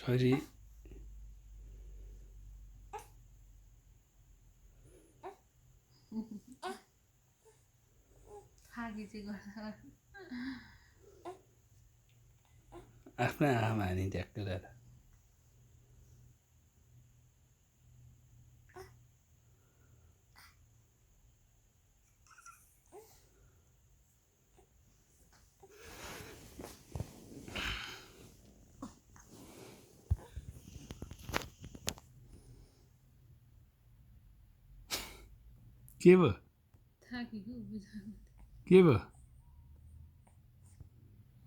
छोरी आफ्नै आमा नि ट्याक्क गरेर के भयो के भयो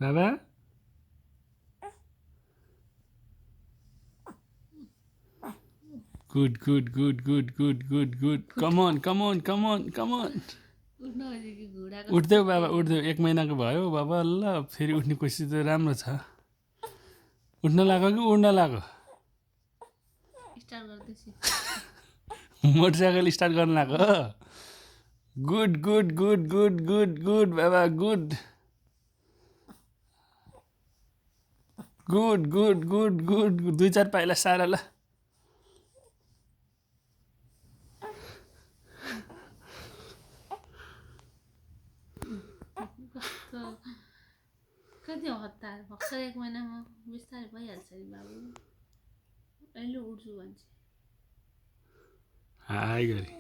बाबा good good good good good good good come on come on come on come on उठ्दै बाबा उठ्दै 1 महिनाको भयो बाबा ल फेरि उठ्ने कोसिस त राम्रो छ उठ्न लाग्यो कि उड्न लाग्यो मोटरसाइकल स्टार्ट गर्न लाग्यो good good good good good good बाबा good good good good good 2-4 पाइला सारा ल कति हतार भर्खर 1 महिनामा बिस्तारै भइहाल्छ नि बाबु अहिले उठ्छु भन्छ हाय गरी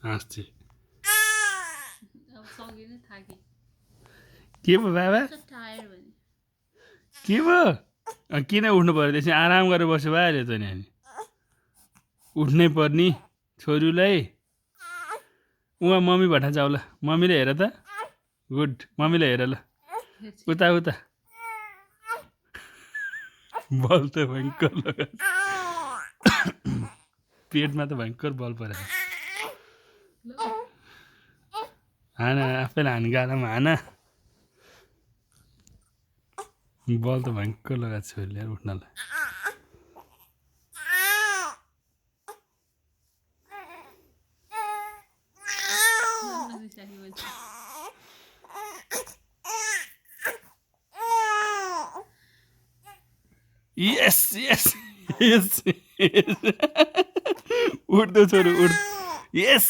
हाँस्थे अब सकिने थाके के भयो बाबा टायर भने के भयो किन उठ्नु पर्यो त्यसै आराम गरेर बस्यो भइहाल्यो त नि हामी उठ्नै पर्ने छोरीलाई उहाँ मम्मी भट्टा जाऊ ल मम्मीले हेर त गुड मम्मीले हेर ल उता उता बल त भयङ्कर लगा पेटमा त भयङ्कर बल परेछ हान आफैले हान गालामा हान बल त भयङ्कर लगाएको छोरीले उठ्नलाई यस यस यस उठ्दो छोरी उठ यस